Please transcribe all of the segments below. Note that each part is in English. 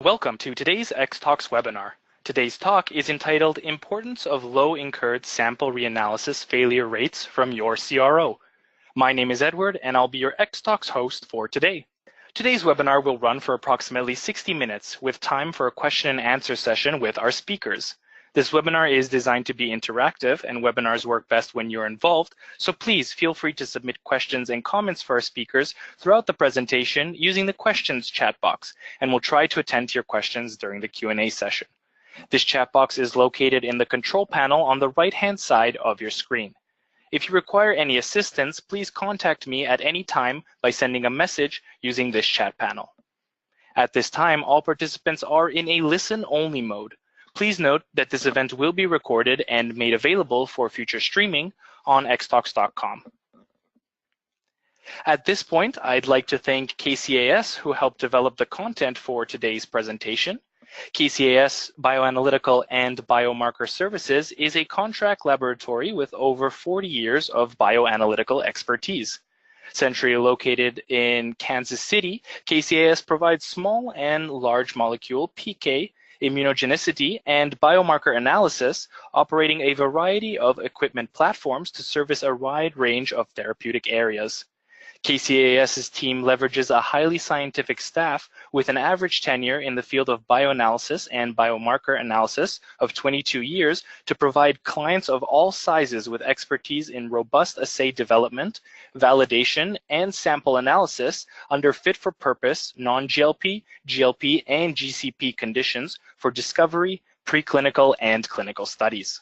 Welcome to today's X-Talks webinar. Today's talk is entitled Importance of Low Incurred Sample Reanalysis Failure Rates from Your CRO. My name is Edward and I'll be your X-Talks host for today. Today's webinar will run for approximately 60 minutes with time for a question and answer session with our speakers. This webinar is designed to be interactive and webinars work best when you're involved, so please feel free to submit questions and comments for our speakers throughout the presentation using the questions chat box, and we'll try to attend to your questions during the Q&A session. This chat box is located in the control panel on the right-hand side of your screen. If you require any assistance, please contact me at any time by sending a message using this chat panel. At this time, all participants are in a listen-only mode. Please note that this event will be recorded and made available for future streaming on xtalks.com. At this point, I'd like to thank KCAS, who helped develop the content for today's presentation. KCAS Bioanalytical and Biomarker Services is a contract laboratory with over 40 years of bioanalytical expertise. Centrally located in Kansas City, KCAS provides small and large molecule PK, immunogenicity, and biomarker analysis, operating a variety of equipment platforms to service a wide range of therapeutic areas. KCAS's team leverages a highly scientific staff with an average tenure in the field of bioanalysis and biomarker analysis of 22 years to provide clients of all sizes with expertise in robust assay development, validation, and sample analysis under fit-for-purpose, non-GLP, GLP, and GCP conditions for discovery, preclinical, and clinical studies.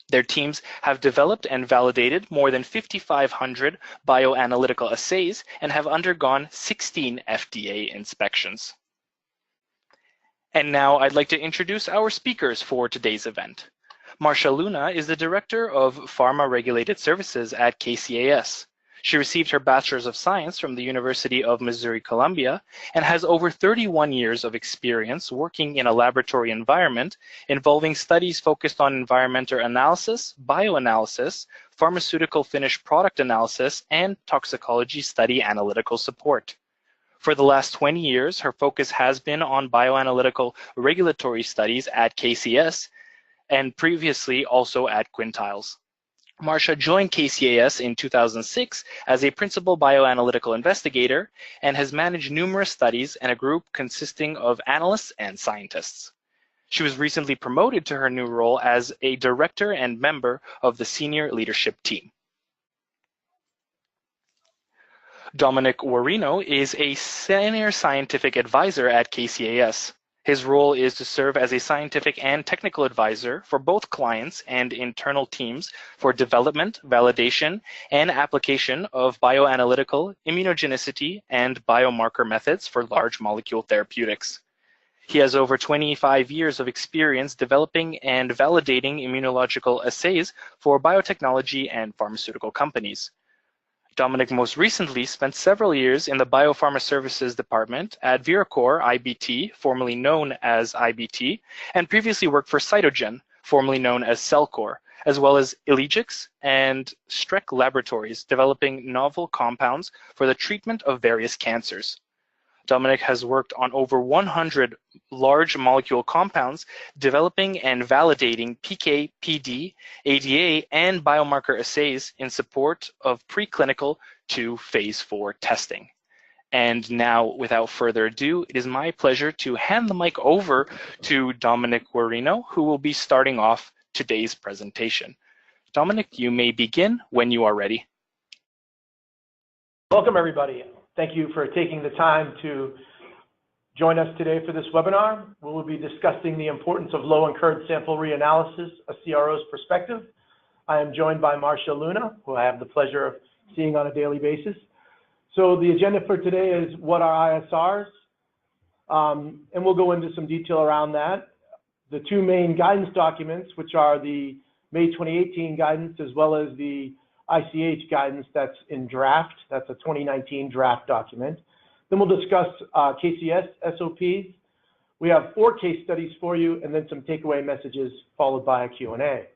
Their teams have developed and validated more than 5,500 bioanalytical assays and have undergone 16 FDA inspections. And now I'd like to introduce our speakers for today's event. Marcia Luna is the Director of Pharma Regulated Services at KCAS. She received her Bachelor's of Science from the University of Missouri-Columbia and has over 31 years of experience working in a laboratory environment involving studies focused on environmental analysis, bioanalysis, pharmaceutical finished product analysis, and toxicology study analytical support. For the last 20 years, her focus has been on bioanalytical regulatory studies at KCAS and previously also at Quintiles. Marcia joined KCAS in 2006 as a principal bioanalytical investigator and has managed numerous studies and a group consisting of analysts and scientists. She was recently promoted to her new role as a director and member of the senior leadership team. Dominic Guarino is a senior scientific advisor at KCAS. His role is to serve as a scientific and technical advisor for both clients and internal teams for development, validation, and application of bioanalytical, immunogenicity, and biomarker methods for large molecule therapeutics. He has over 25 years of experience developing and validating immunological assays for biotechnology and pharmaceutical companies. Dominic most recently spent several years in the Biopharma Services Department at Viracor IBT, formerly known as IBT, and previously worked for Cytogen, formerly known as Cellcore, as well as Illegix and Streck Laboratories, developing novel compounds for the treatment of various cancers. Dominic has worked on over 100 large molecule compounds, developing and validating PK, PD, ADA, and biomarker assays in support of preclinical to phase 4 testing. And now, without further ado, it is my pleasure to hand the mic over to Dominic Guarino, who will be starting off today's presentation. Dominic, you may begin when you are ready. Welcome, everybody. Thank you for taking the time to join us today for this webinar. We will be discussing the importance of low incurred sample reanalysis, a CRO's perspective. I am joined by Marcia Luna, who I have the pleasure of seeing on a daily basis. So the agenda for today is what are ISRs, and we'll go into some detail around that. The two main guidance documents, which are the May 2018 guidance as well as the ICH guidance that's in draft. That's a 2019 draft document. Then we'll discuss KCS SOPs. We have 4 case studies for you and then some takeaway messages followed by a Q&A.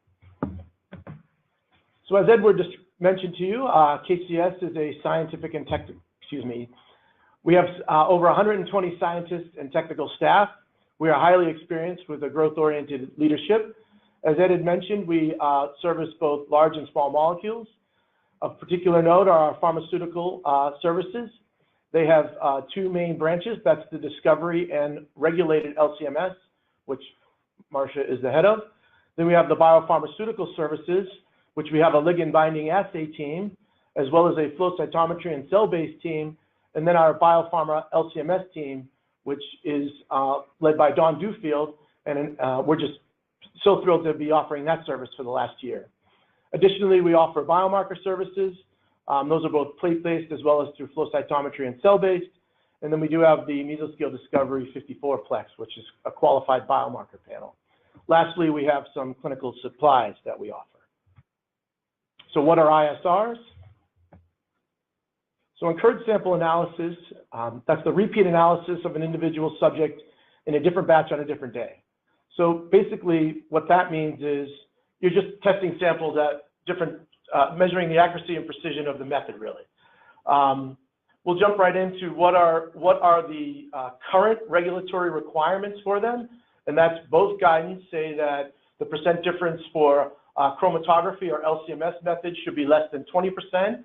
So as Edward just mentioned to you, KCS is a scientific and We have over 120 scientists and technical staff. We are highly experienced with a growth-oriented leadership. As Ed had mentioned, we service both large and small molecules. Of particular note are our pharmaceutical services. They have two main branches. That's the discovery and regulated LCMS, which Marcia is the head of. Then we have the biopharmaceutical services, which we have a ligand binding assay team, as well as a flow cytometry and cell-based team, and then our biopharma LCMS team, which is led by Dawn Dewfield, and we're just so thrilled to be offering that service for the last year. Additionally, we offer biomarker services. Those are both plate-based as well as through flow cytometry and cell-based. And then we do have the mesoscale discovery 54-plex, which is a qualified biomarker panel. Lastly, we have some clinical supplies that we offer. So what are ISRs? So incurred sample analysis, that's the repeat analysis of an individual subject in a different batch on a different day. So basically what that means is you're just testing samples at different, measuring the accuracy and precision of the method really. We'll jump right into what are the current regulatory requirements for them. And that's both guidance say that the percent difference for chromatography or LCMS methods should be less than 20%,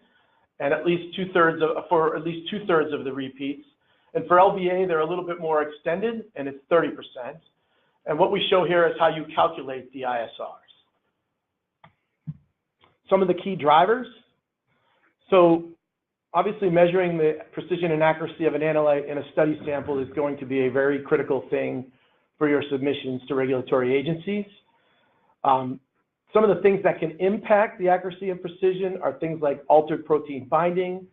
and at least two-thirds of the repeats. And for LBA, they're a little bit more extended, and it's 30%. And what we show here is how you calculate the ISRs. Some of the key drivers. So obviously measuring the precision and accuracy of an analyte in a study sample is going to be a very critical thing for your submissions to regulatory agencies. Some of the things that can impact the accuracy and precision are things like altered protein binding,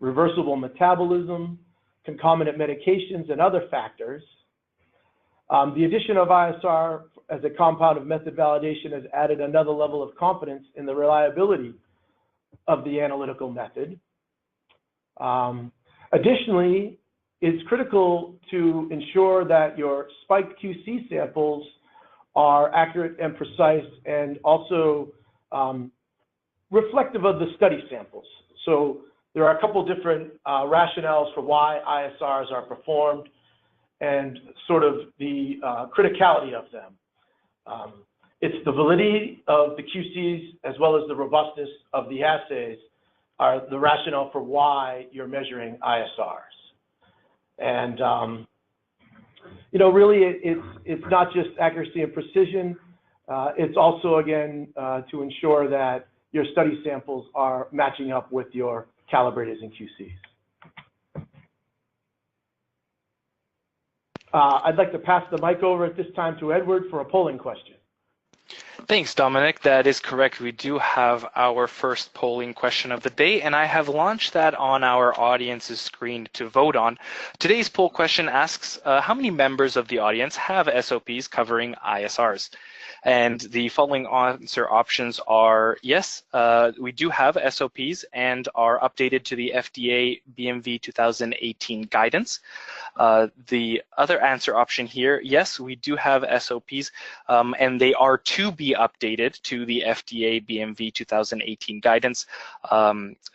reversible metabolism, concomitant medications, and other factors. The addition of ISR as a compound of method validation has added another level of confidence in the reliability of the analytical method. Additionally, it's critical to ensure that your spiked QC samples are accurate and precise and also reflective of the study samples. So there are a couple different rationales for why ISRs are performed and sort of the criticality of them. It's the validity of the QCs as well as the robustness of the assays are the rationale for why you're measuring ISRs. And you know, really, it's not just accuracy and precision. It's also, again, to ensure that your study samples are matching up with your calibrators and QCs. I'd like to pass the mic over at this time to Edward for a polling question. Thanks, Dominic. That is correct. We do have our first polling question of the day, and I have launched that on our audience's screen to vote on. Today's poll question asks, how many members of the audience have SOPs covering ISRs? And the following answer options are yes, we do have SOPs and are updated to the FDA BMV 2018 guidance. The other answer option here, yes, we do have SOPs and they are to be updated to the FDA BMV 2018 guidance.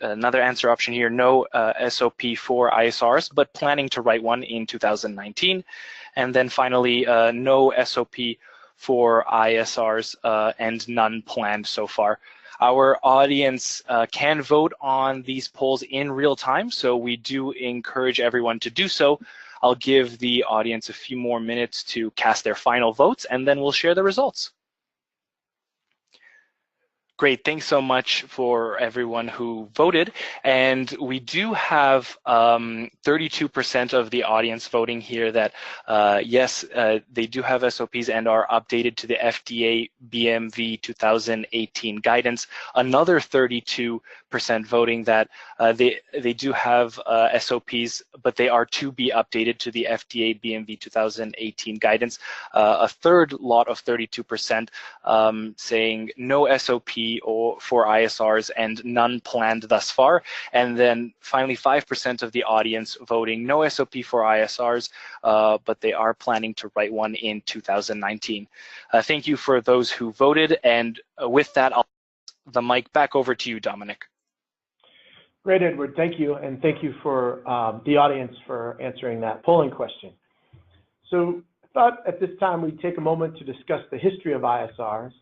Another answer option here, no SOP for ISRs, but planning to write one in 2019. And then finally, no SOP for ISRs and none planned so far. Our audience can vote on these polls in real time, so we do encourage everyone to do so. I'll give the audience a few more minutes to cast their final votes, and then we'll share the results. Great, thanks so much for everyone who voted. And we do have 32% of the audience voting here that yes, they do have SOPs and are updated to the FDA BMV 2018 guidance. Another 32% voting that they do have SOPs, but they are to be updated to the FDA BMV 2018 guidance. A third lot of 32% saying no SOP or for ISRs and none planned thus far. And then finally 5% of the audience voting no SOP for ISRs, but they are planning to write one in 2019. Thank you for those who voted, and with that, I'll pass the mic back over to you, Dominic. Great, Edward. Thank you, and thank you for the audience for answering that polling question. So I thought at this time we'd take a moment to discuss the history of ISRs.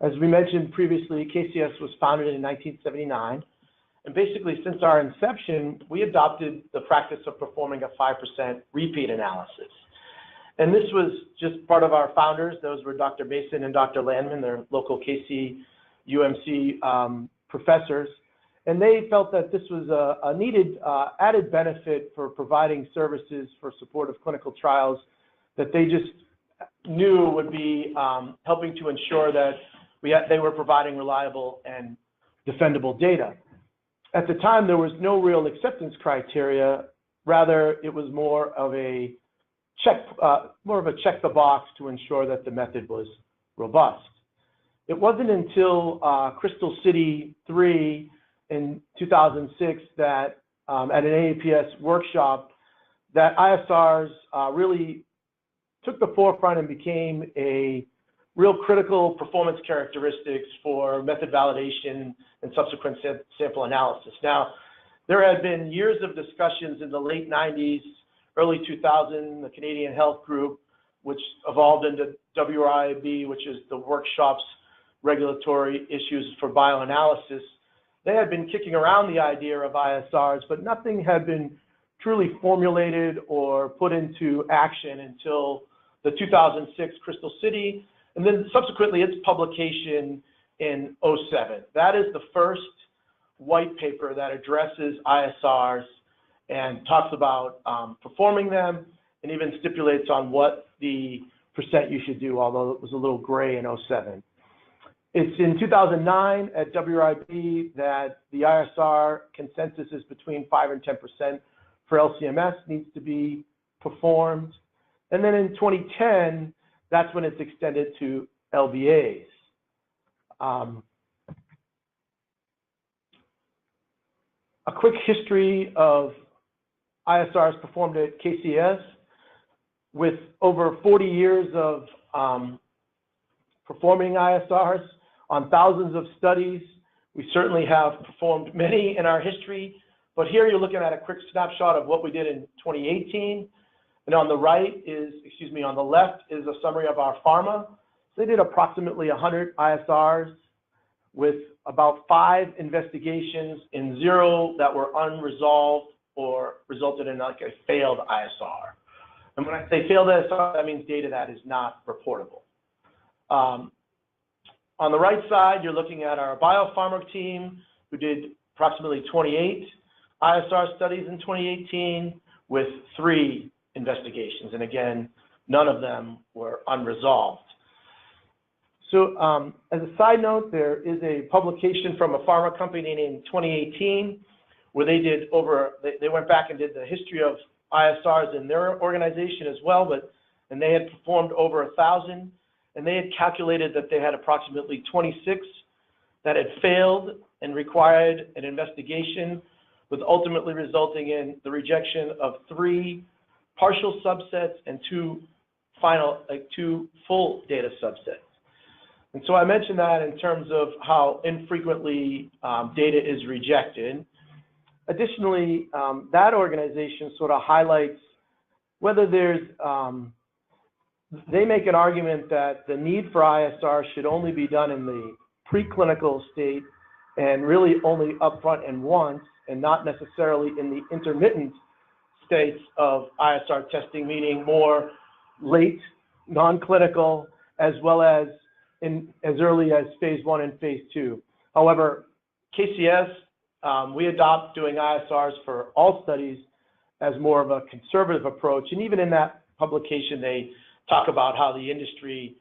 As we mentioned previously, KCAS was founded in 1979, and basically since our inception, we adopted the practice of performing a 5% repeat analysis. And this was just part of our founders. Those were Dr. Mason and Dr. Landman, their local KC professors. And they felt that this was a needed added benefit for providing services for support of clinical trials that they just knew would be helping to ensure that they were providing reliable and defendable data. At the time, there was no real acceptance criteria. Rather, it was more of a check the box to ensure that the method was robust. It wasn't until Crystal City 3 in 2006 that at an AAPS workshop that ISRs really took the forefront and became a real critical performance characteristics for method validation and subsequent sample analysis. Now, there had been years of discussions in the late 90s, early 2000, the Canadian Health Group, which evolved into WRIB, which is the workshop's regulatory issues for bioanalysis. They had been kicking around the idea of ISRs, but nothing had been truly formulated or put into action until the 2006 Crystal City, and then subsequently its publication in 2007. That is the first white paper that addresses ISRs and talks about performing them and even stipulates on what the percent you should do, although it was a little gray in 2007. It's in 2009 at WRIB that the ISR consensus is between 5 and 10% for LCMS needs to be performed. And then in 2010, that's when it's extended to LBAs. A quick history of ISRs performed at KCAS. With over 40 years of performing ISRs on thousands of studies, we certainly have performed many in our history, but here you're looking at a quick snapshot of what we did in 2018. And on the on the left is a summary of our pharma. So they did approximately 100 ISRs with about 5 investigations and 0 that were unresolved or resulted in like a failed ISR. And when I say failed ISR, that means data that is not reportable. On the right side, you're looking at our biopharma team, who did approximately 28 ISR studies in 2018 with 3 investigations. And again, none of them were unresolved. So as a side note, there is a publication from a pharma company in 2018 where they went back and did the history of ISRs in their organization as well, and they had performed over 1,000, and they had calculated that they had approximately 26 that had failed and required an investigation, with ultimately resulting in the rejection of 3 partial subsets and 2 full data subsets. And so I mentioned that in terms of how infrequently data is rejected. Additionally, that organization sort of highlights whether there's, they make an argument that the need for ISR should only be done in the preclinical state and really only upfront and once, and not necessarily in the intermittent states of ISR testing, meaning more late, non-clinical, as well as as early as phase 1 and phase 2. However, KCAS, we adopt doing ISRs for all studies as more of a conservative approach. And even in that publication, they talk about how the industry,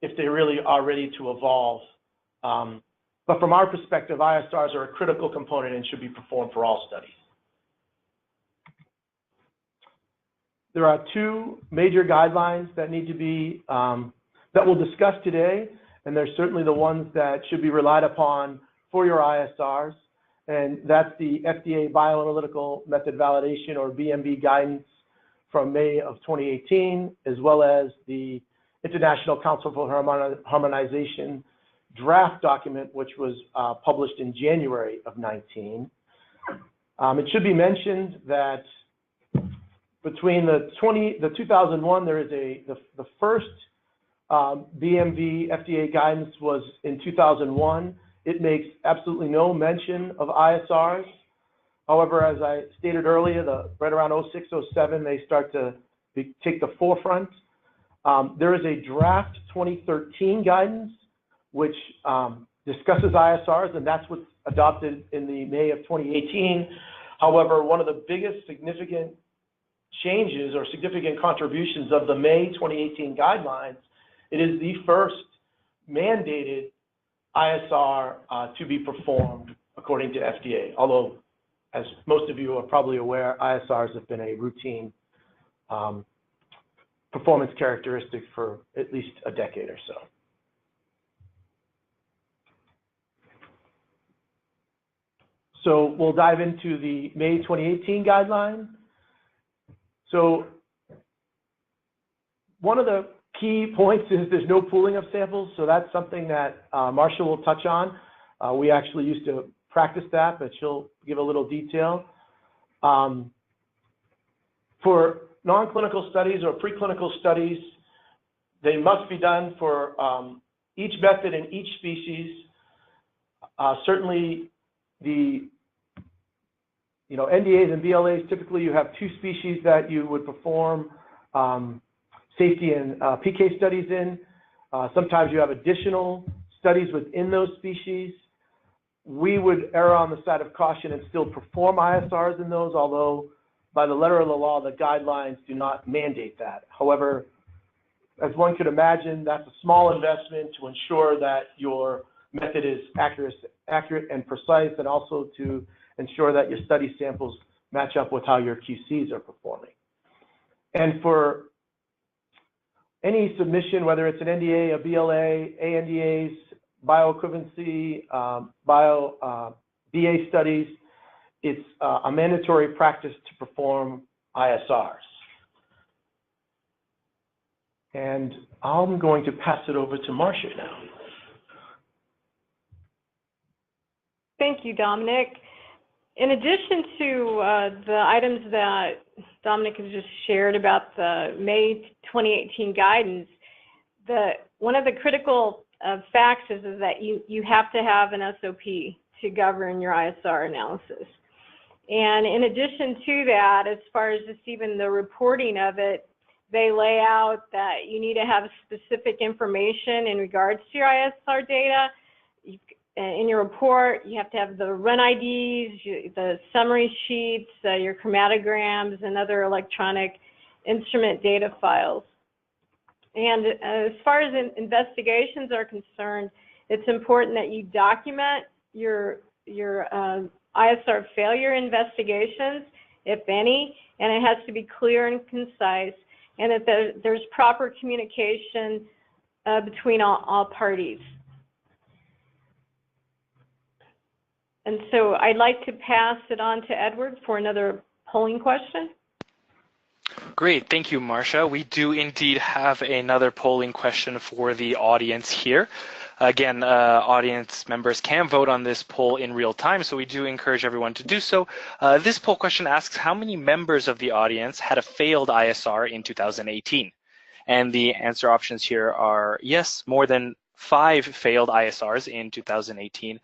if they really are ready to evolve. But from our perspective, ISRs are a critical component and should be performed for all studies. There are 2 major guidelines that need to be, that we'll discuss today, and they're certainly the ones that should be relied upon for your ISRs. And that's the FDA Bioanalytical Method Validation, or BMV guidance from May of 2018, as well as the International Council for Harmonization draft document, which was published in January of 19. It should be mentioned that between the 2001, there is the first BMV FDA guidance was in 2001. It makes absolutely no mention of ISRs. However, as I stated earlier, right around 06, 07, they start to take the forefront. There is a draft 2013 guidance which discusses ISRs, and that's what's adopted in the May of 2018. However, one of the biggest significant changes or significant contributions of the May 2018 guidelines, it is the first mandated ISR to be performed according to FDA. Although, as most of you are probably aware, ISRs have been a routine performance characteristic for at least a decade or so. So we'll dive into the May 2018 guideline. So one of the key points is there's no pooling of samples, so that's something that Marcia will touch on. We actually used to practice that, but she'll give a little detail. For non-clinical studies or preclinical studies, they must be done for each method in each species. Certainly the NDAs and BLAs, typically you have 2 species that you would perform safety and PK studies in. Sometimes you have additional studies within those species. We would err on the side of caution and still perform ISRs in those, although by the letter of the law, the guidelines do not mandate that. However, as one could imagine, that's a small investment to ensure that your method is accurate and precise, and also to ensure that your study samples match up with how your QCs are performing. And for any submission, whether it's an NDA, a BLA, ANDAs, bioequivalency, BA studies, it's a mandatory practice to perform ISRs. And I'm going to pass it over to Marcia now. Thank you, Dominic. In addition to the items that Dominic has just shared about the May 2018 guidance, one of the critical facts is that you have to have an SOP to govern your ISR analysis. And in addition to that, as far as just even the reporting of it, they lay out that you need to have specific information in regards to your ISR data. In your report, you have to have the run IDs, the summary sheets, your chromatograms, and other electronic instrument data files. And as far as investigations are concerned, it's important that you document your ISR failure investigations, if any, and it has to be clear and concise, and that there's proper communication between all parties. And so I'd like to pass it on to Edward for another polling question. Great, thank you, Marcia. We do indeed have another polling question for the audience here. Again, audience members can vote on this poll in real time, so we do encourage everyone to do so. This poll question asks, how many members of the audience had a failed ISR in 2018? And the answer options here are yes, more than 5 failed ISRs in 2018.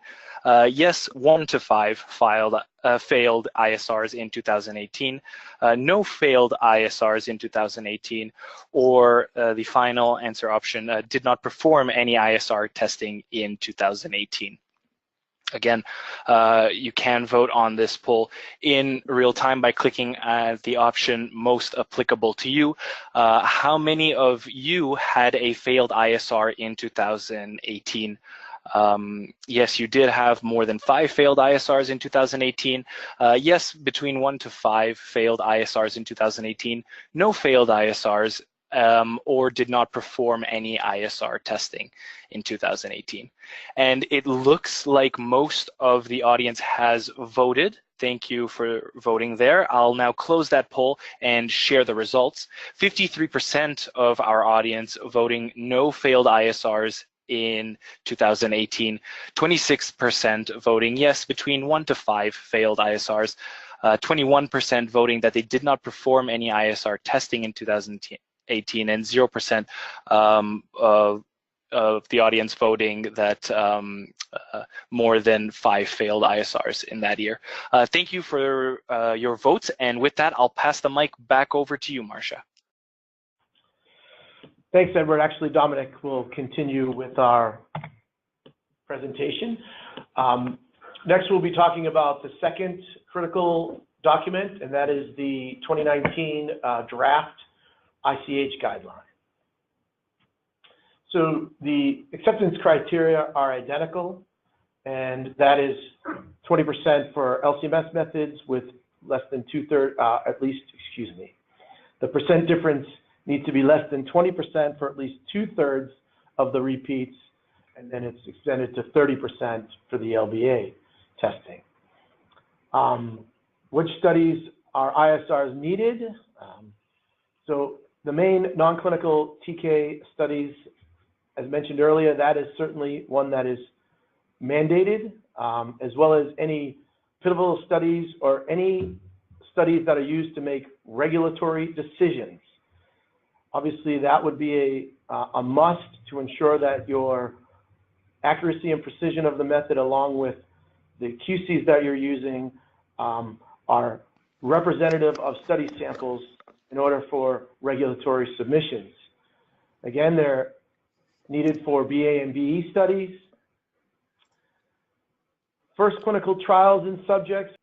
Yes, 1 to 5 failed ISRs in 2018. No failed ISRs in 2018, or the final answer option, did not perform any ISR testing in 2018. Again, you can vote on this poll in real time by clicking the option most applicable to you. How many of you had a failed ISR in 2018? Yes, you did have more than 5 failed ISRs in 2018. Yes, between 1 to 5 failed ISRs in 2018. No failed ISRs, or did not perform any ISR testing in 2018. And it looks like most of the audience has voted. Thank you for voting there. I'll now close that poll and share the results. 53% of our audience voting no failed ISRs in 2018, 26% voting yes, between 1 to 5 failed ISRs, 21% voting that they did not perform any ISR testing in 2018, and 0% of the audience voting that more than 5 failed ISRs in that year. Thank you for your votes, and with that, I'll pass the mic back over to you, Marcia. Thanks, Edward. Actually, Dominic will continue with our presentation. Next, we'll be talking about the second critical document, and that is the 2019 draft ICH guideline. So the acceptance criteria are identical, and that is 20% for LC-MS methods with less than the percent difference needs to be less than 20% for at least 2/3 of the repeats, and then it's extended to 30% for the LBA testing. Which studies are ISRs needed? So the main non-clinical TK studies, as mentioned earlier, that is certainly one that is mandated, as well as any pivotal studies or any studies that are used to make regulatory decisions. Obviously, that would be a must to ensure that your accuracy and precision of the method, along with the QCs that you're using, are representative of study samples in order for regulatory submissions. Again, they're needed for BA and BE studies. First clinical trials in subjects,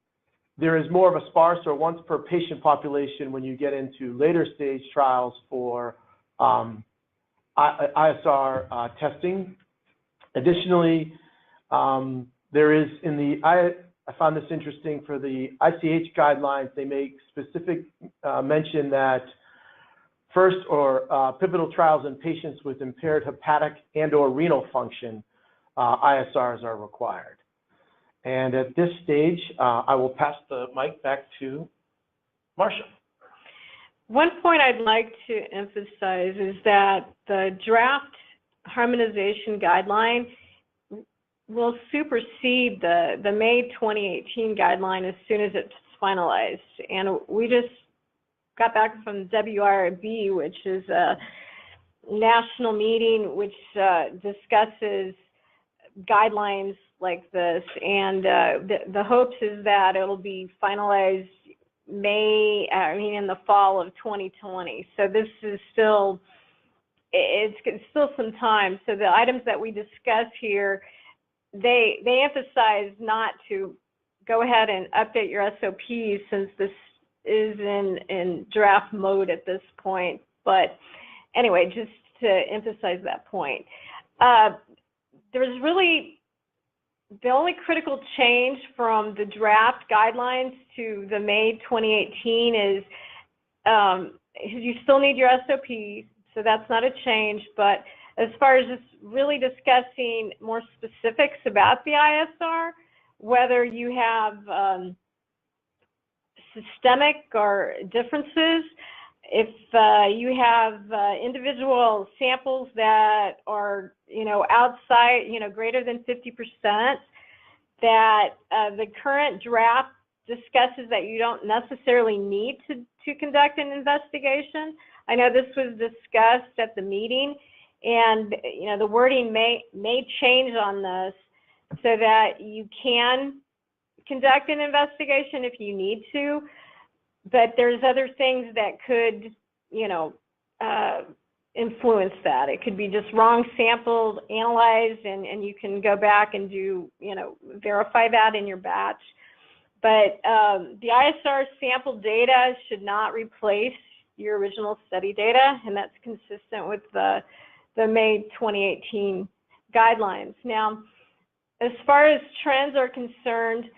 there is more of a sparse or once per patient population when you get into later stage trials for ISR testing. Additionally, there is in the, I found this interesting, for the ICH guidelines, they make specific mention that first or pivotal trials in patients with impaired hepatic and or renal function, ISRs are required. And at this stage, I will pass the mic back to Marcia. One point I'd like to emphasize is that the draft harmonization guideline will supersede the May 2018 guideline as soon as it's finalized. And we just got back from WIRB, which is a national meeting which discusses guidelines like this, and the hopes is that it'll be finalized in the fall of 2020. So this is still, it's still some time. So the items that we discuss here, they emphasize not to go ahead and update your SOPs since this is in draft mode at this point. But anyway, just to emphasize that point. There's really, the only critical change from the draft guidelines to the May 2018 is you still need your SOP, so that's not a change. But as far as just really discussing more specifics about the ISR, whether you have systemic or differences, if you have individual samples that are, outside, greater than 50%, that the current draft discusses that you don't necessarily need to conduct an investigation. I know this was discussed at the meeting, and the wording may change on this so that you can conduct an investigation if you need to, but there's other things that could, influence that. It could be just wrong samples analyzed, and you can go back and do, verify that in your batch. But the ISR sample data should not replace your original study data, and that's consistent with the May 2018 guidelines. Now, as far as trends are concerned,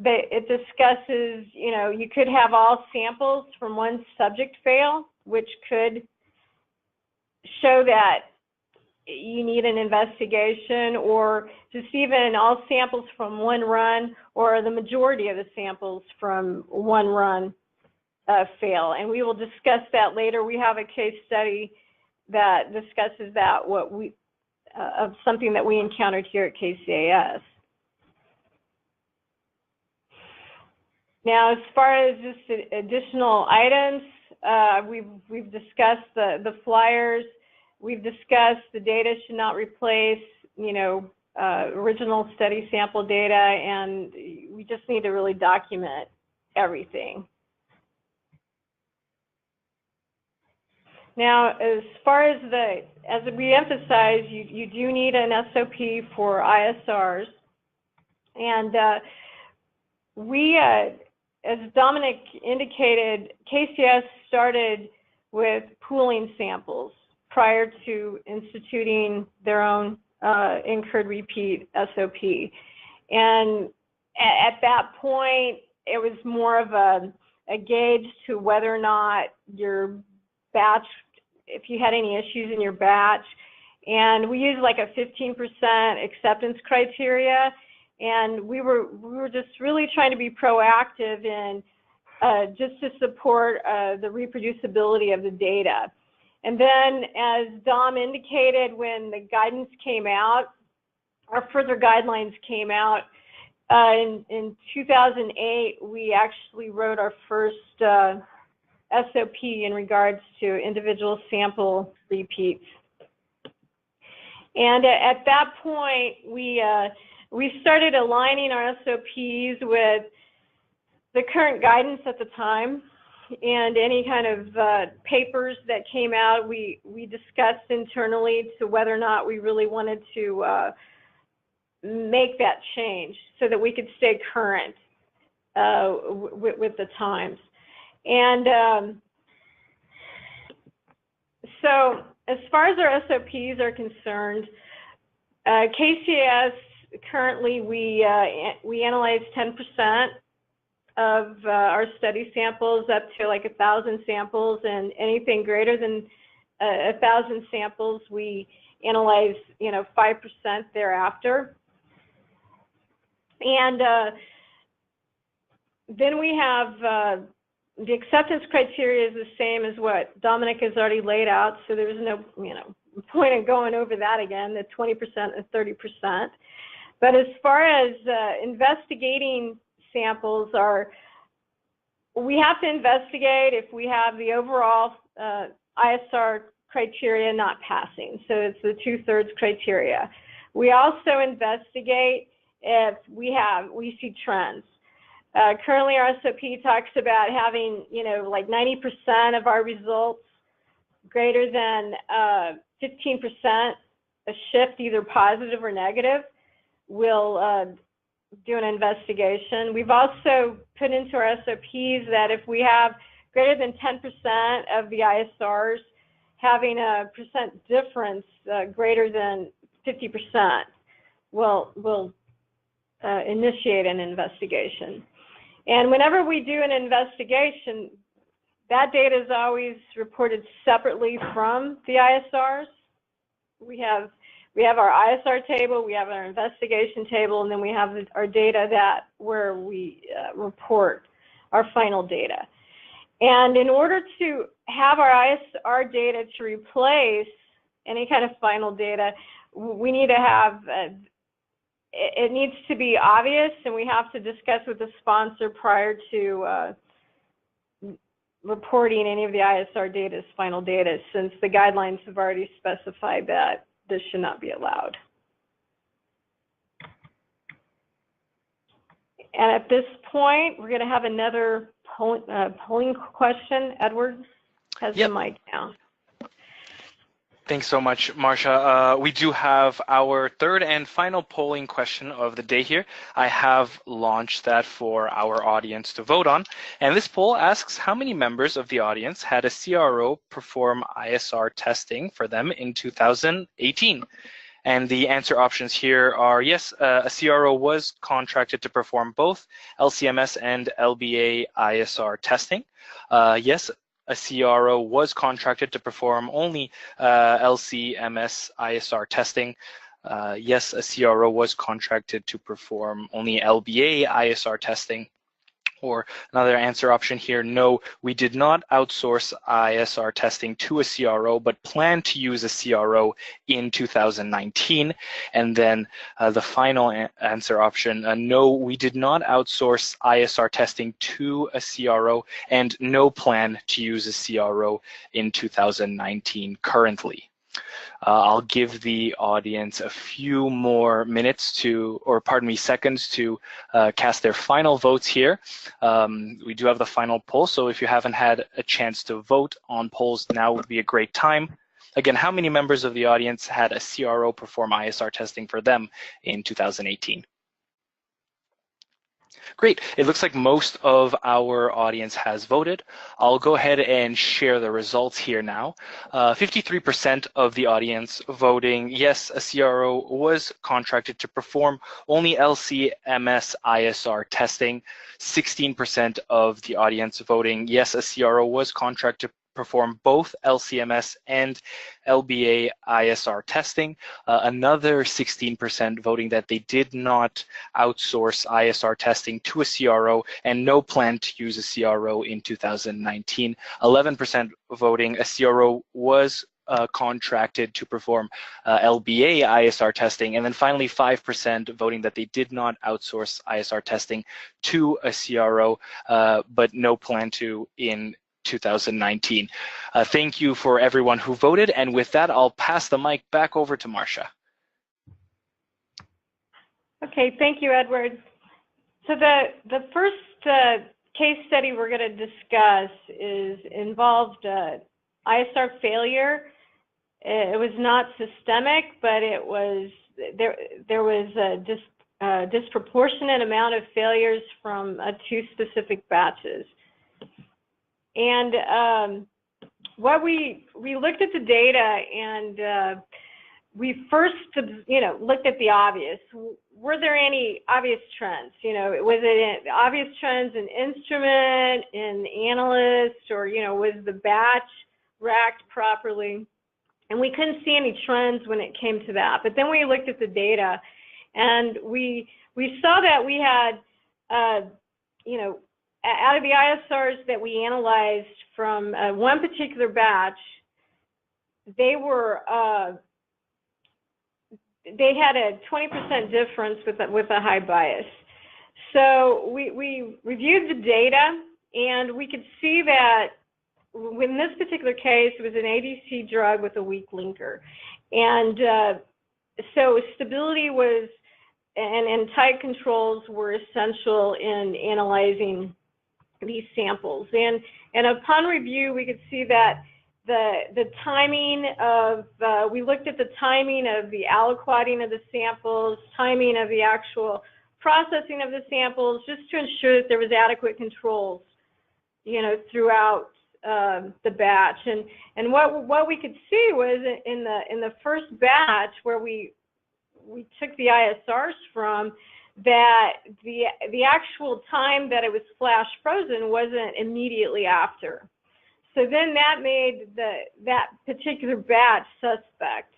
it discusses, you could have all samples from one subject fail, which could show that you need an investigation, or just even all samples from one run, or the majority of the samples from one run fail. And we will discuss that later. We have a case study that discusses that, of something that we encountered here at KCAS. Now, as far as just additional items, we've discussed the flyers. We've discussed the data should not replace, original study sample data, and we just need to really document everything. Now, as far as we emphasize, you do need an SOP for ISRs, and as Dominic indicated, KCAS started with pooling samples prior to instituting their own incurred repeat SOP. And at that point, it was more of a gauge to whether or not your batch, if you had any issues in your batch. And we used like a 15% acceptance criteria. And we were just really trying to be proactive in just to support the reproducibility of the data. And then, as Dom indicated, when the guidance came out, our further guidelines came out, in 2008, we actually wrote our first SOP in regards to individual sample repeats. And at that point, we started aligning our SOPs with the current guidance at the time, and any kind of papers that came out, we discussed internally to whether or not we really wanted to make that change so that we could stay current with the times. And so as far as our SOPs are concerned, KCAS currently we analyze 10% of our study samples up to like 1,000 samples, and anything greater than 1,000 samples we analyze 5% thereafter. And then we have the acceptance criteria is the same as what Dominic has already laid out, so there's no point in going over that again, the 20% and 30%. But as far as investigating samples we have to investigate if we have the overall ISR criteria not passing. So it's the 2/3 criteria. We also investigate if we see trends. Currently, our SOP talks about having, like 90% of our results greater than 15% a shift, either positive or negative. We'll do an investigation. We've also put into our SOPs that if we have greater than 10% of the ISRs having a percent difference greater than 50%, we'll initiate an investigation. And whenever we do an investigation, that data is always reported separately from the ISRs. We have our ISR table, we have our investigation table, and then we have our data where we report our final data. And in order to have our ISR data to replace any kind of final data, we need to have, it needs to be obvious, and we have to discuss with the sponsor prior to reporting any of the ISR data as final data, since the guidelines have already specified that this should not be allowed. And at this point, we're going to have another polling question. Edward has the mic now. Thanks so much, Marcia. We do have our third and final polling question of the day here. I have launched that for our audience to vote on. And this poll asks how many members of the audience had a CRO perform ISR testing for them in 2018. And the answer options here are yes, a CRO was contracted to perform both LCMS and LBA ISR testing. Yes, a CRO was contracted to perform only LCMS ISR testing. Yes, a CRO was contracted to perform only LBA ISR testing. Or another answer option here, no, we did not outsource ISR testing to a CRO, but plan to use a CRO in 2019. And then the final answer option, no, we did not outsource ISR testing to a CRO, and no plan to use a CRO in 2019 currently. I'll give the audience a few more minutes to, or pardon me, seconds to cast their final votes here. We do have the final poll, so if you haven't had a chance to vote on polls, now would be a great time. Again, how many members of the audience had a CRO perform ISR testing for them in 2018? Great, it looks like most of our audience has voted. I'll go ahead and share the results here now. 53% of the audience voting yes, a CRO was contracted to perform only LC-MS ISR testing. 16% of the audience voting yes, a CRO was contracted to perform both LC-MS and LBA ISR testing. Another 16% voting that they did not outsource ISR testing to a CRO and no plan to use a CRO in 2019. 11% voting a CRO was contracted to perform LBA ISR testing, and then finally 5% voting that they did not outsource ISR testing to a CRO, but no plan to in 2019. Thank you for everyone who voted, and with that, I'll pass the mic back over to Marcia. Okay, thank you, Edward. So the first case study we're going to discuss involved ISR failure. It was not systemic, but it was there was a disproportionate amount of failures from 2 specific batches. And what we looked at the data, and we first, looked at the obvious. Were there any obvious trends? Was it obvious trends in instrument, in analyst, or was the batch racked properly? And we couldn't see any trends when it came to that. But then we looked at the data, and we saw that we had, out of the ISRs that we analyzed from one particular batch, they had a 20% difference with a high bias. So we reviewed the data, and we could see that in this particular case, it was an ADC drug with a weak linker. And so stability was, and tight controls were essential in analyzing these samples. And upon review, we could see that the timing of, we looked at the timing of the aliquoting of the samples, timing of the actual processing of the samples, just to ensure that there was adequate controls, throughout the batch. And what we could see was in the first batch where we took the ISRs from, that the actual time that it was flash frozen wasn't immediately after. So then that made that particular batch suspect.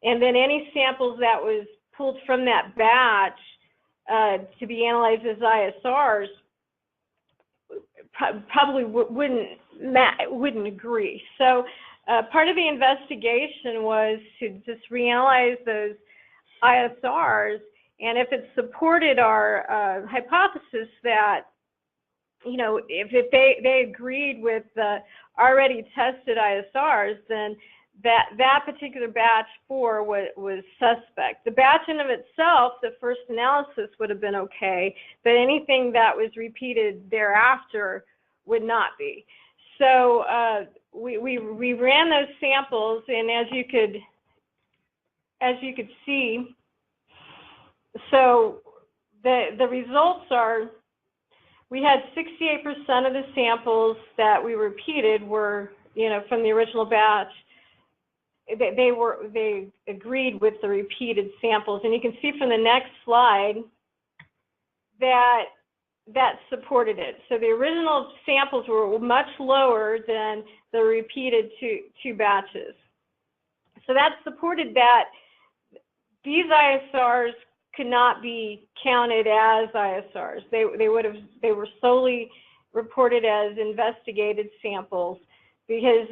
And then any samples that was pulled from that batch to be analyzed as ISRs probably wouldn't agree. So part of the investigation was to just reanalyze those ISRs, and if it supported our hypothesis that, if they agreed with the already tested ISRs, then that particular batch 4 was suspect. The batch in of itself, the first analysis would have been okay, but anything that was repeated thereafter would not be. So we ran those samples, and as you could see, so the results are, we had 68% of the samples that we repeated were, from the original batch. They agreed with the repeated samples, and you can see from the next slide that supported it. So the original samples were much lower than the repeated two batches. So that supported that these ISRs could not be counted as ISRs. They were solely reported as investigated samples because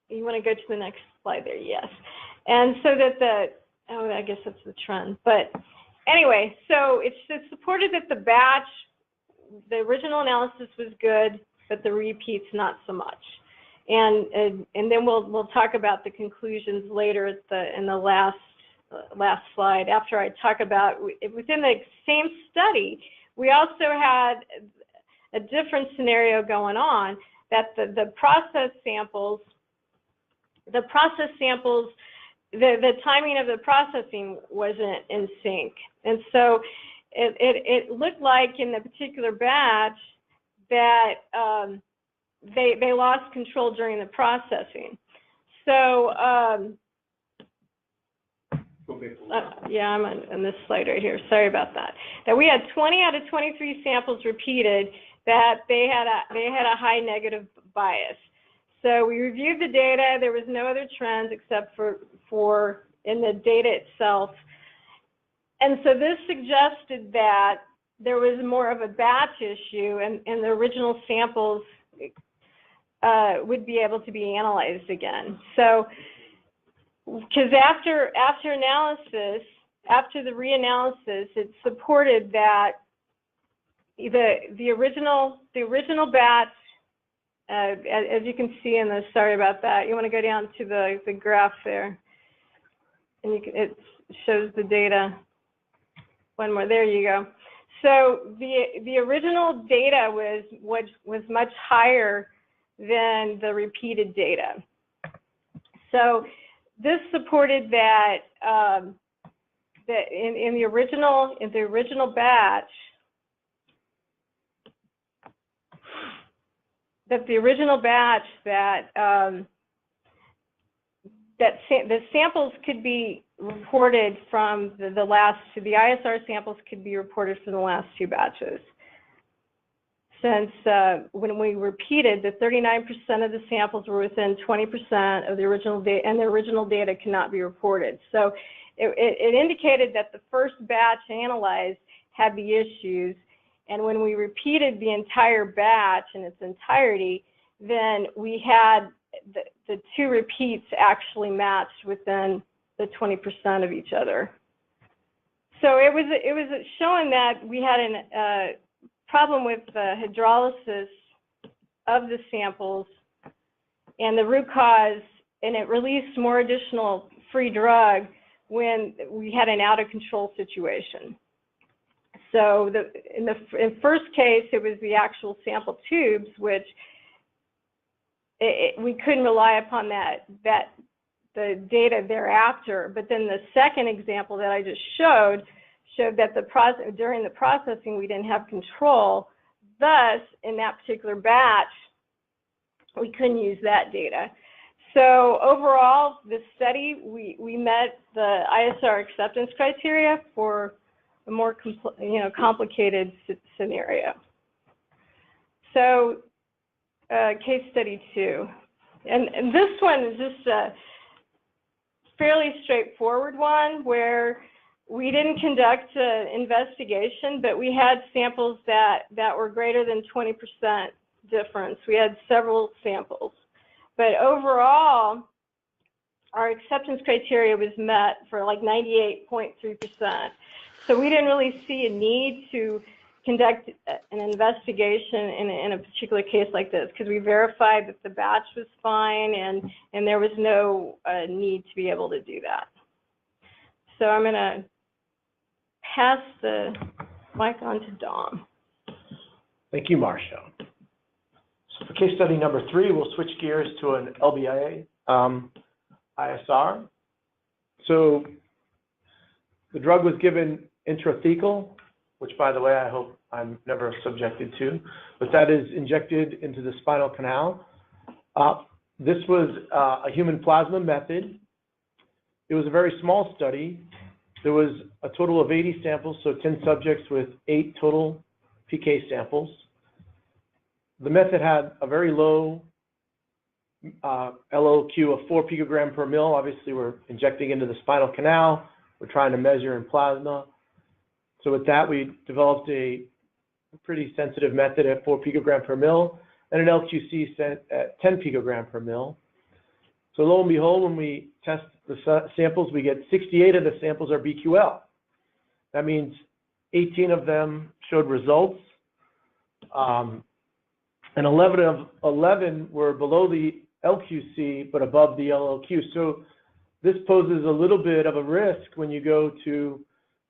you want to go to the next slide there, yes. And so that I guess that's the trend. But anyway, so it's supported that the original analysis was good, but the repeats not so much. And then we'll talk about the conclusions later in the last slide, after I talk about within the same study, we also had a different scenario going on, that the process samples, the timing of the processing wasn't in sync. And so it looked like in the particular batch that they lost control during the processing. So yeah, I'm on this slide right here. Sorry about that. That we had 20 out of 23 samples repeated that they had a high negative bias. So we reviewed the data. There was no other trends except for in the data itself. And so this suggested that there was more of a batch issue, and the original samples would be able to be analyzed again. So, because after analysis, after the reanalysis, it supported that the original batch, as you can see in the, sorry about that, you want to go down to the graph there, and it shows the data. One more, there you go. So the original data was much higher than the repeated data. So this supported that that in the original batch, the samples could be reported from the ISR samples could be reported from the last two batches. Since when we repeated, the 39% of the samples were within 20% of the original data, and the original data cannot be reported. So it indicated that the first batch analyzed had the issues, and when we repeated the entire batch in its entirety, then we had the two repeats actually matched within the 20% of each other. So it was showing that we had a problem with the hydrolysis of the samples and the root cause, and it released more additional free drug when we had an out of control situation. So in first case, it was the actual sample tubes, which we couldn't rely upon the data thereafter. But then the second example that I just showed that during the processing we didn't have control. Thus, in that particular batch, we couldn't use that data. So overall, this study, we met the ISR acceptance criteria for a more complicated scenario. So case study 2. And this one is just a fairly straightforward one where we didn't conduct an investigation, but we had samples that were greater than 20% difference. We had several samples. But overall, our acceptance criteria was met for like 98.3%. So we didn't really see a need to conduct an investigation in a particular case like this, because we verified that the batch was fine and there was no need to be able to do that. So I'm going to pass the mic on to Dom. Thank you, Marcia. So for case study number 3, we'll switch gears to an LBIA ISR. So the drug was given intrathecal, which, by the way, I hope I'm never subjected to, but that is injected into the spinal canal. This was a human plasma method. It was a very small study. There was a total of 80 samples, so 10 subjects with 8 total PK samples. The method had a very low LOQ of 4 picogram per mil. Obviously, we're injecting into the spinal canal. we're trying to measure in plasma. So with that, we developed a pretty sensitive method at 4 picogram per mil and an LQC set at 10 picogram per mil. So lo and behold, when we test the samples, we get 68 of the samples are BQL. That means 18 of them showed results, and 11 were below the LQC but above the LLQ. So this poses a little bit of a risk when you go to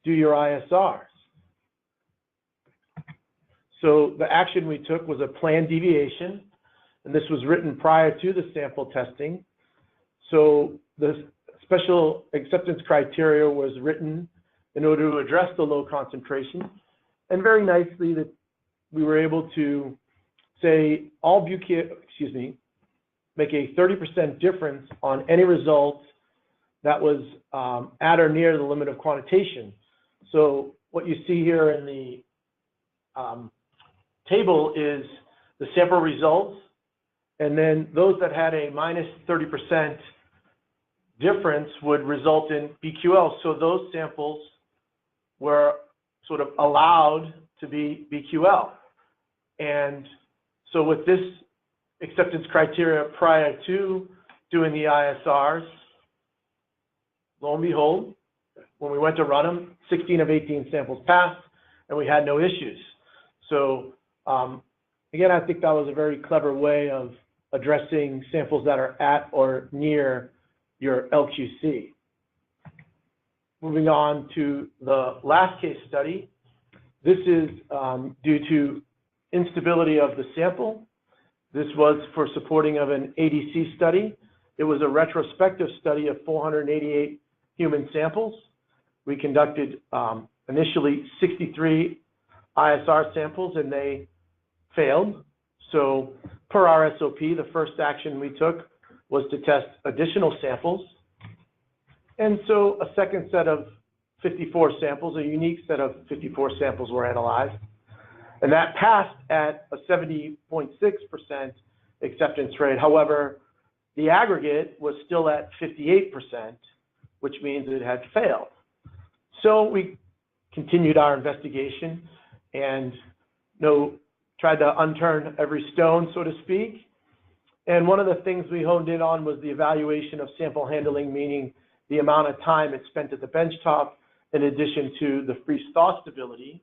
do your ISRs. So the action we took was a planned deviation, and this was written prior to the sample testing. So the special acceptance criteria was written in order to address the low concentration, and very nicely that we were able to say all make a 30% difference on any result that was at or near the limit of quantitation. So what you see here in the table is the sample results, and then those that had a minus 30% difference would result in BQL. So those samples were sort of allowed to be BQL. And so with this acceptance criteria prior to doing the ISRs, lo and behold, when we went to run them, 16 of 18 samples passed, and we had no issues. So again, I think that was a very clever way of addressing samples that are at or near your LQC. Moving on to the last case study. This is due to instability of the sample. This was for supporting of an ADC study. It was a retrospective study of 488 human samples. We conducted initially 63 ISR samples, and they failed. So per our SOP, the first action we took was to test additional samples. And so a second set of 54 samples, a unique set of 54 samples were analyzed. And that passed at a 70.6% acceptance rate. However, the aggregate was still at 58%, which means it had failed. So we continued our investigation and tried to unturn every stone, so to speak. And one of the things we honed in on was the evaluation of sample handling, meaning the amount of time it spent at the benchtop in addition to the freeze-thaw stability.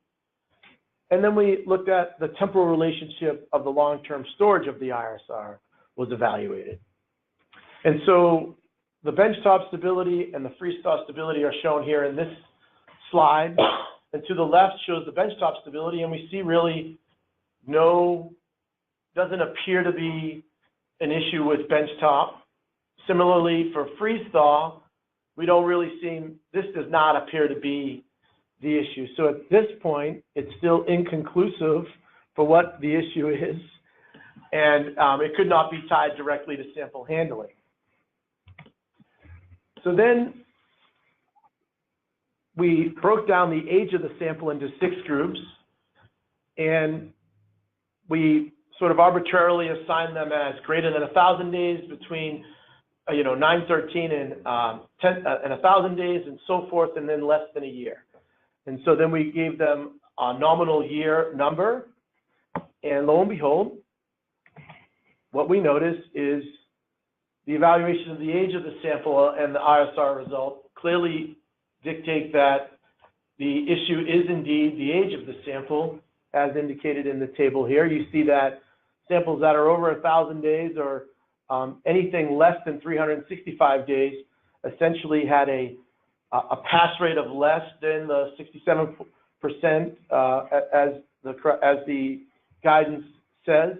And then we looked at the temporal relationship of the long-term storage of the ISR was evaluated. And so the benchtop stability and the freeze-thaw stability are shown here in this slide. And to the left shows the benchtop stability, and we see really doesn't appear to be an issue with benchtop. Similarly, for freeze-thaw, we don't really see, this does not appear to be the issue. So at this point, it's still inconclusive for what the issue is, and it could not be tied directly to sample handling. So then we broke down the age of the sample into 6 groups, and we sort of arbitrarily assigned them as greater than 1,000 days, between 913 and 1,000 days, and so forth, and then less than a year. And so then we gave them a nominal year number, and lo and behold, what we noticed is the evaluation of the age of the sample and the ISR result clearly dictate that the issue is indeed the age of the sample, as indicated in the table here. You see that samples that are over 1,000 days or anything less than 365 days essentially had a pass rate of less than the 67% as the guidance says,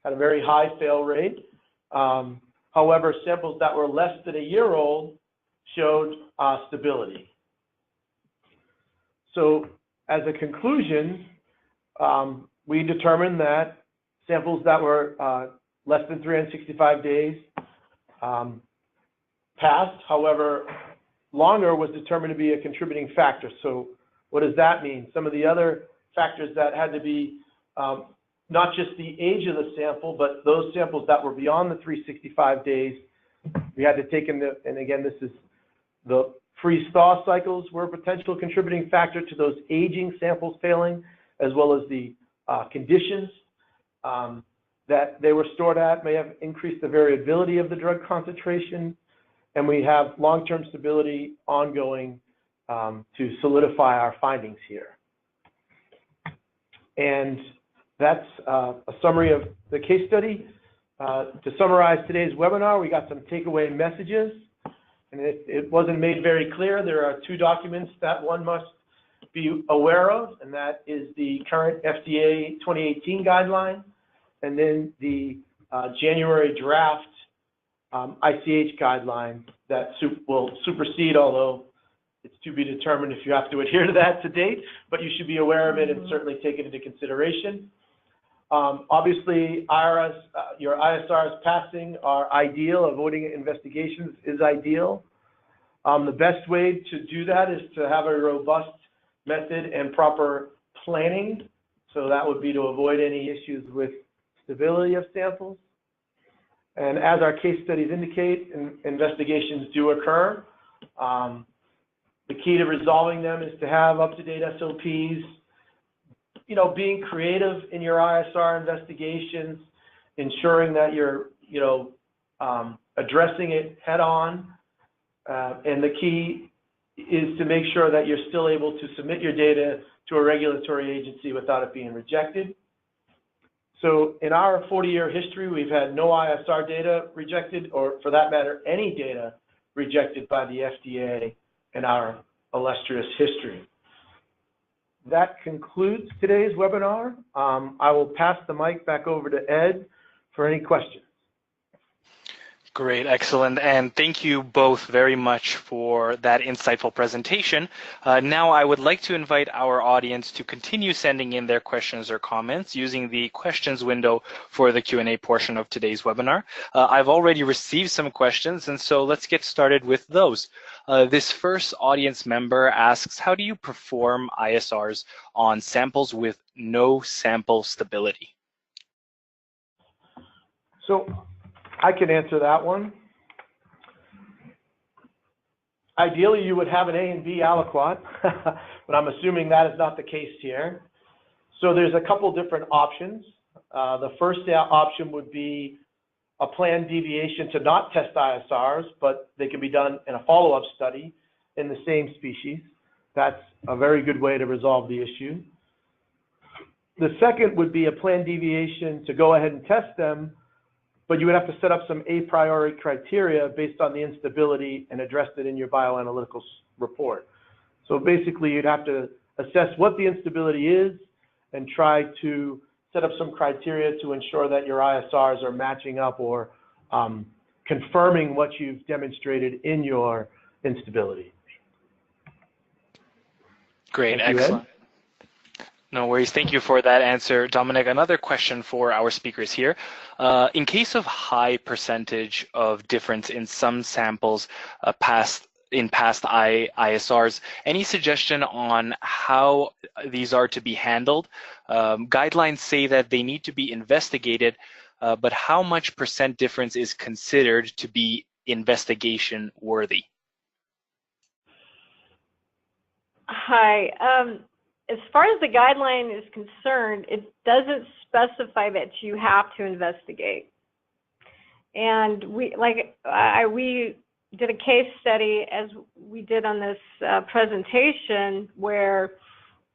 had a very high fail rate. However, samples that were less than a year old showed stability. So as a conclusion, we determined that samples that were less than 365 days passed. However, longer was determined to be a contributing factor. So what does that mean? Some of the other factors that had to be not just the age of the sample, but those samples that were beyond the 365 days, we had to take in and again, this is the Freeze-thaw cycles were a potential contributing factor to those aging samples failing, as well as the conditions that they were stored at may have increased the variability of the drug concentration, and we have long-term stability ongoing to solidify our findings here. And that's a summary of the case study. To summarize today's webinar, we got some takeaway messages, and it wasn't made very clear. There are 2 documents that one must be aware of, and that is the current FDA 2018 guideline, and then the January draft ICH guideline that will supersede, although it's to be determined if you have to adhere to that to date, but you should be aware of it and certainly take it into consideration. Obviously, your ISRs passing are ideal. Avoiding investigations is ideal. The best way to do that is to have a robust method and proper planning. So that would be to avoid any issues with stability of samples. And as our case studies indicate, investigations do occur. The key to resolving them is to have up-to-date SOPs, being creative in your ISR investigations, ensuring that you're, addressing it head on. And the key is to make sure that you're still able to submit your data to a regulatory agency without it being rejected. So in our 40-year history, we've had no ISR data rejected, or for that matter, any data rejected by the FDA in our illustrious history. That concludes today's webinar. I will pass the mic back over to Ed for any questions. Great, excellent, and thank you both very much for that insightful presentation. Now I would like to invite our audience to continue sending in their questions or comments using the questions window for the Q&A portion of today's webinar. I've already received some questions, and so let's get started with those. This first audience member asks, how do you perform ISRs on samples with no sample stability? So I can answer that one. Ideally, you would have an A and B aliquot, but I'm assuming that is not the case here. So there's a couple different options. The first option would be a planned deviation to not test ISRs, but they can be done in a follow-up study in the same species. That's a very good way to resolve the issue. The second would be a planned deviation to go ahead and test them, but you would have to set up some a priori criteria based on the instability and address it in your bioanalytical report. So basically, you'd have to assess what the instability is and try to set up some criteria to ensure that your ISRs are matching up or confirming what you've demonstrated in your instability. Great, excellent. No worries. Thank you for that answer, Dominic. Another question for our speakers here. In case of high percentage of difference in some samples past ISRs, any suggestion on how these are to be handled? Guidelines say that they need to be investigated, but how much % difference is considered to be investigation worthy? Hi. As far as the guideline is concerned, it doesn't specify that you have to investigate. And we did a case study, as we did on this presentation, where,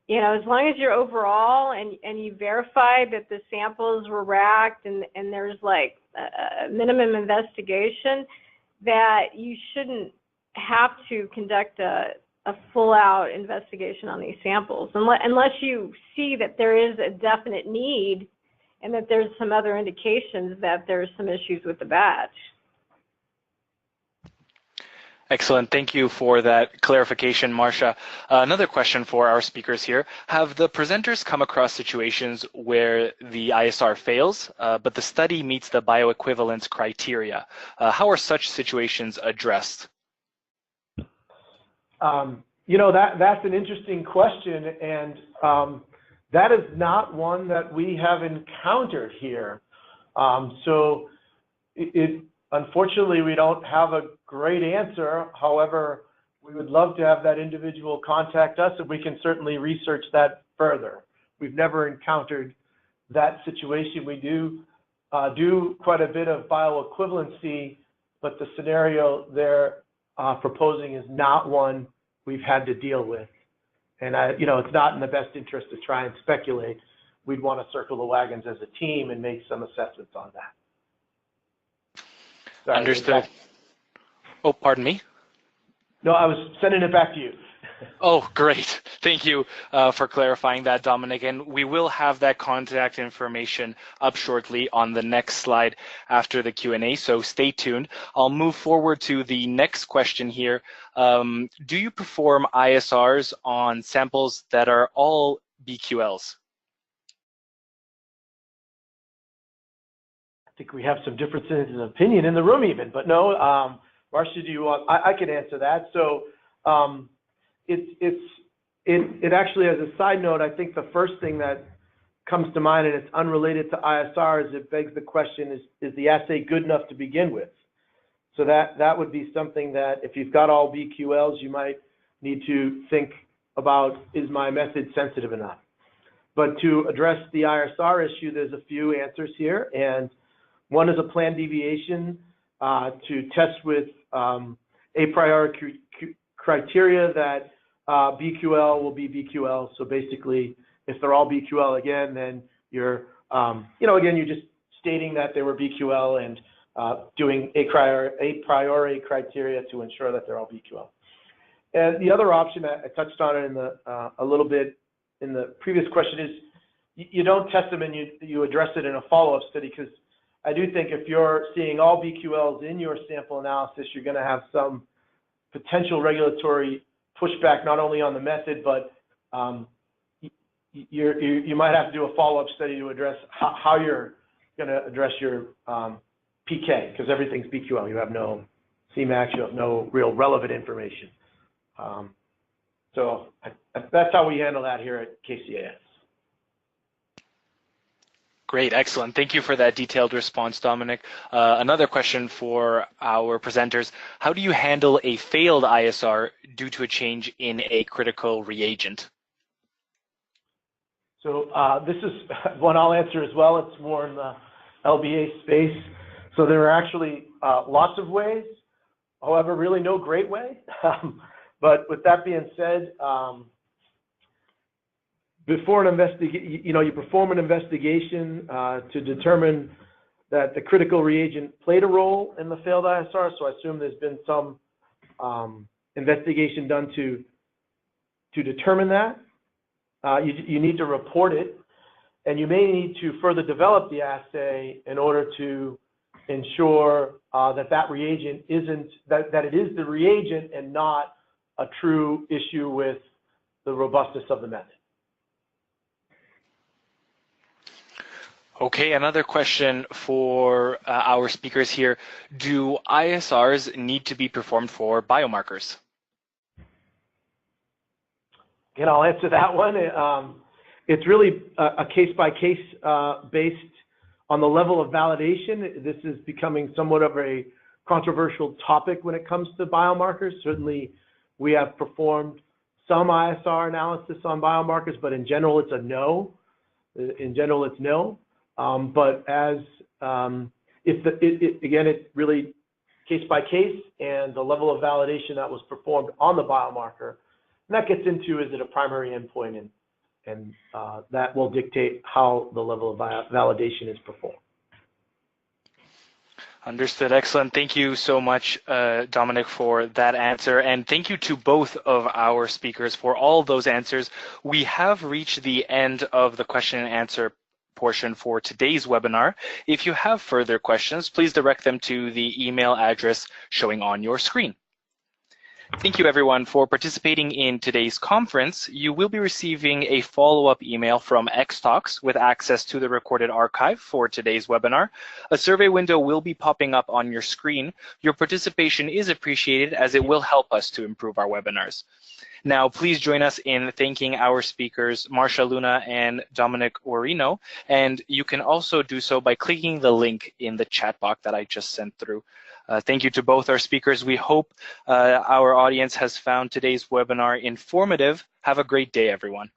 as long as you're overall and you verify that the samples were racked and there's like a minimum investigation, that you shouldn't have to conduct a full-out investigation on these samples, unless you see that there is a definite need and that there's some other indications that there's some issues with the batch. Excellent. Thank you for that clarification, Marcia. Another question for our speakers here. Have the presenters come across situations where the ISR fails, but the study meets the bioequivalence criteria? How are such situations addressed? That's an interesting question, and that is not one that we have encountered here. Unfortunately, we don't have a great answer. However, we would love to have that individual contact us, and we can certainly research that further. We've never encountered that situation. We do quite a bit of bioequivalency, but the scenario they're proposing is not one we've had to deal with. And it's not in the best interest to try and speculate. We'd want to circle the wagons as a team and make some assessments on that. Sorry, Understood. Oh, pardon me? No, I was sending it back to you. Oh, great. Thank you for clarifying that, Dominic. And we will have that contact information up shortly on the next slide after the Q&A, so stay tuned. I'll move forward to the next question here. Do you perform ISRs on samples that are all BQLs? I think we have some differences in opinion in the room even, but no, Marcia, do you want, I can answer that. So it actually, as a side note, I think the first thing that comes to mind, and it's unrelated to ISRs, it begs the question, is the assay good enough to begin with? So that would be something that if you've got all BQLs, you might need to think about, is my method sensitive enough? But to address the ISR issue, there's a few answers here, and one is a planned deviation to test with a priori criteria that BQL will be BQL. So basically, if they're all BQL again, then you're, again, you're just stating that they were BQL and doing a priori criteria to ensure that they're all BQL. And the other option, I touched on it in a little bit in the previous question, is you don't test them and you address it in a follow-up study, because I do think if you're seeing all BQLs in your sample analysis, you're going to have some potential regulatory pushback, not only on the method, but you might have to do a follow-up study to address how you're going to address your PK, because everything's BQL. You have no Cmax, you have no real relevant information. So that's how we handle that here at KCAS. Great, excellent. Thank you for that detailed response, Dominic. Another question for our presenters. How do you handle a failed ISR due to a change in a critical reagent? So this is one I'll answer as well. It's more in the LBA space. So there are actually lots of ways, however, really no great way. But with that being said, before an you perform an investigation to determine that the critical reagent played a role in the failed ISR. So I assume there's been some investigation done to determine that. You need to report it, and you may need to further develop the assay in order to ensure that reagent isn't, that it is the reagent and not a true issue with the robustness of the method. Okay, another question for our speakers here. Do ISRs need to be performed for biomarkers? Again, I'll answer that one. It's really a case-by-case based on the level of validation. This is becoming somewhat of a controversial topic when it comes to biomarkers. Certainly, we have performed some ISR analysis on biomarkers, but in general, it's a no. In general, it's no. But as again, it really case by case, and the level of validation that was performed on the biomarker, and that gets into, is it a primary endpoint, and that will dictate how the level of validation is performed. Understood. Excellent. Thank you so much, Dominic, for that answer. And thank you to both of our speakers for all those answers. We have reached the end of the question and answer portion for today's webinar. If you have further questions, please direct them to the email address showing on your screen. Thank you, everyone, for participating in today's conference. You will be receiving a follow-up email from Xtalks with access to the recorded archive for today's webinar. A survey window will be popping up on your screen. Your participation is appreciated, as it will help us to improve our webinars. Now, please join us in thanking our speakers, Marcia Luna and Dominic Orino, and you can also do so by clicking the link in the chat box that I just sent through. Thank you to both our speakers. We hope our audience has found today's webinar informative. Have a great day, everyone.